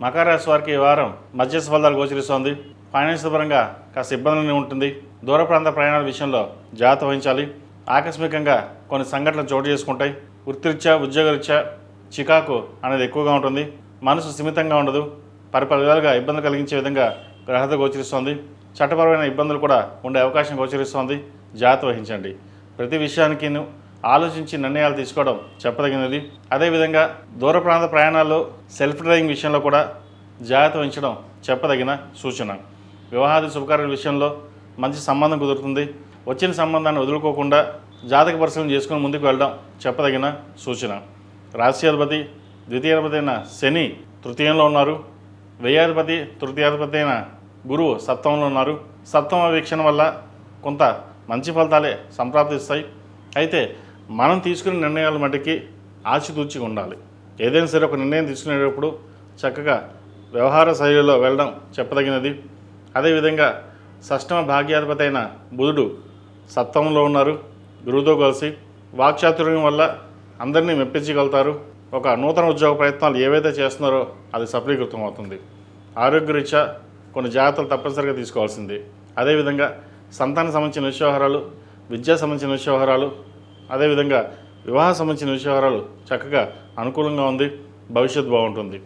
మకర రాశి వారికి ఈ వారం మధ్యస్థ ఫలితాలు గోచరిస్తోంది. ఫైనాన్స్ పరంగా కాస్త ఇబ్బందులు ఉంటుంది. దూర ప్రాంత ప్రయాణాల విషయంలో జాగ్రత్త వహించాలి. ఆకస్మికంగా కొన్ని సంఘటనలు చోటు చేసుకుంటాయి. వృత్తిరీత్యా ఉద్యోగరీత్యా చికాకు అనేది ఎక్కువగా ఉంటుంది. మనసు స్థిమితంగా ఉండదు. పరిపరి విధాలుగా ఇబ్బందులు కలిగించే విధంగా గ్రహత గోచరిస్తోంది. చట్టపరమైన ఇబ్బందులు కూడా ఉండే అవకాశం గోచరిస్తోంది. జాగ్రత్త వహించండి. ప్రతి విషయానికి ఆలోచించి నిర్ణయాలు తీసుకోవడం చెప్పదగినది. అదేవిధంగా దూర ప్రాంత ప్రయాణాల్లో సెల్ఫ్ డ్రైవింగ్ విషయంలో కూడా జాగ్రత్త వహించడం చెప్పదగిన సూచన. వివాహాది శుభకార్యాల విషయంలో మంచి సంబంధం కుదురుతుంది. వచ్చిన సంబంధాన్ని వదులుకోకుండా జాతక పరిశీలన చేసుకుని ముందుకు వెళ్ళడం చెప్పదగిన సూచన. రాశ్యాధిపతి ద్వితీయాధిపతి అయిన శని తృతీయంలో ఉన్నారు. వ్యయాధిపతి తృతీయాధిపతి అయిన గురువు సప్తమంలో ఉన్నారు. సప్తమ వీక్షణ వల్ల కొంత మంచి ఫలితాలే సంప్రాప్తిస్తాయి. అయితే మనం తీసుకునే నిర్ణయాల మటుకి ఆచితూచి ఉండాలి. ఏదైనా సరే ఒక నిర్ణయం తీసుకునేటప్పుడు చక్కగా వ్యవహార శైలిలో వెళ్ళడం చెప్పదగినది. అదేవిధంగా షష్టమ భాగ్యాధిపతి అయిన బుధుడు సప్తమంలో ఉన్నారు గురువుతో కలిసి. వాక్చాతుర్యం వల్ల అందరినీ మెప్పించగలుగుతారు. ఒక నూతన ఉద్యోగ ప్రయత్నాలు ఏవైతే చేస్తున్నారో అది సఫలీకృతం అవుతుంది. ఆరోగ్యరీత్యా కొన్ని జాగ్రత్తలు తప్పనిసరిగా తీసుకోవాల్సింది. అదేవిధంగా సంతానం సంబంధించిన విషయవహారాలు, విద్యా సంబంధించిన విషయవహారాలు, అదేవిధంగా వివాహ సంబంధించిన విషయవహారాలు చక్కగా అనుకూలంగా ఉంది. భవిష్యత్తు బాగుంటుంది.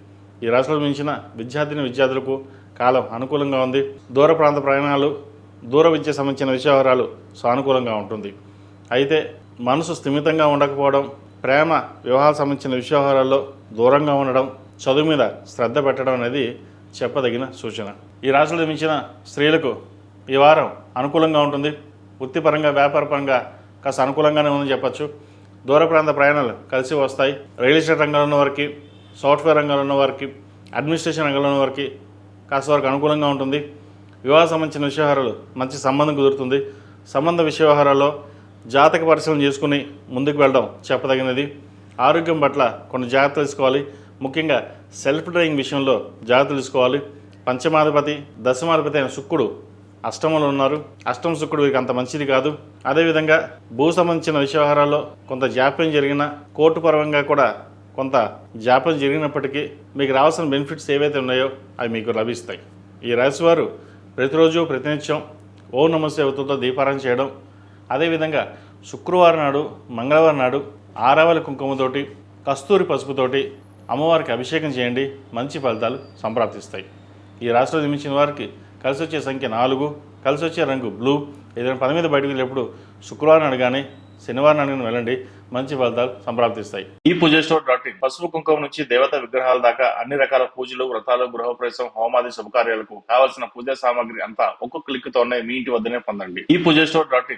ఈ రాశిలో మించిన విద్యార్థులకు కాలం అనుకూలంగా ఉంది. దూర ప్రాంత ప్రయాణాలు, దూర విద్య సంబంధించిన విషయవహారాలు సానుకూలంగా ఉంటుంది. అయితే మనసు స్థిమితంగా ఉండకపోవడం, ప్రేమ వివాహాలకు సంబంధించిన విషయవహారాల్లో దూరంగా ఉండడం, చదువు మీద శ్రద్ధ పెట్టడం అనేది చెప్పదగిన సూచన. ఈ రాశిలో మించిన స్త్రీలకు ఈ వారం అనుకూలంగా ఉంటుంది. వృత్తిపరంగా వ్యాపారపరంగా కాస్త అనుకూలంగానే ఉందని చెప్పచ్చు. దూర ప్రాంత ప్రయాణాలు కలిసి వస్తాయి. రియల్ ఎస్టేట్ రంగంలో ఉన్న వారికి, సాఫ్ట్వేర్ రంగంలో ఉన్న వారికి, అడ్మినిస్ట్రేషన్ రంగంలో ఉన్న వారికి కాస్త వరకు అనుకూలంగా ఉంటుంది. వివాహ సంబంధించిన విషయవహారాలు మంచి సంబంధం కుదురుతుంది. సంబంధ విషయవహారాల్లో జాతక పరిశీలన చేసుకుని ముందుకు వెళ్ళడం చెప్పదగినది. ఆరోగ్యం పట్ల కొన్ని జాగ్రత్తలు తీసుకోవాలి. ముఖ్యంగా సెల్ఫ్ డ్రైవింగ్ విషయంలో జాగ్రత్తలు తీసుకోవాలి. పంచమాధిపతి దశమాధిపతి అయిన శుక్రుడు అష్టమంలో ఉన్నారు. అష్టమ శుక్రుడు వీరికి అంత మంచిది కాదు. అదేవిధంగా భూ సంబంధించిన విషయవహారాల్లో కొంత జాప్యం జరిగిన, కోర్టు పరంగా కూడా కొంత జాప్యం జరిగినప్పటికీ మీకు రావాల్సిన బెనిఫిట్స్ ఏవైతే ఉన్నాయో అవి మీకు లభిస్తాయి. ఈ రాశి వారు ప్రతిరోజు ప్రతినిత్యం ఓం నమస్తే అవుతుందో దీపారాధన చేయడం, అదేవిధంగా శుక్రవారం నాడు, మంగళవారం నాడు ఆరావళి కుంకుమతోటి, కస్తూరి పసుపుతోటి అమ్మవారికి అభిషేకం చేయండి. మంచి ఫలితాలు సంప్రాప్తిస్తాయి. ఈ రాశిలో జన్మించిన వారికి కలిసి వచ్చే సంఖ్య 4, కలిసి వచ్చే రంగు బ్లూ. ఏదైనా పని మీద బయటకు వెళ్ళేప్పుడు శుక్రవారం నాడు కానీ శనివారం నాడు వెళ్ళండి. మంచి ఫలితాలు సంప్రాప్తిస్తాయి. ఈ పూజస్టోర్.in పసుపు కుంకుమ నుంచి దేవతా విగ్రహాల దాకా అన్ని రకాల పూజలు, వ్రతాలు, గృహప్రవేశం, హోమాది శుభకార్యాలకు కావాల్సిన పూజా సామాగ్రి అంతా ఒక్కొక్క క్లిక్ తోనే మీ ఇంటి వద్దనే పొందండి. ఈ పూజస్టోర్.in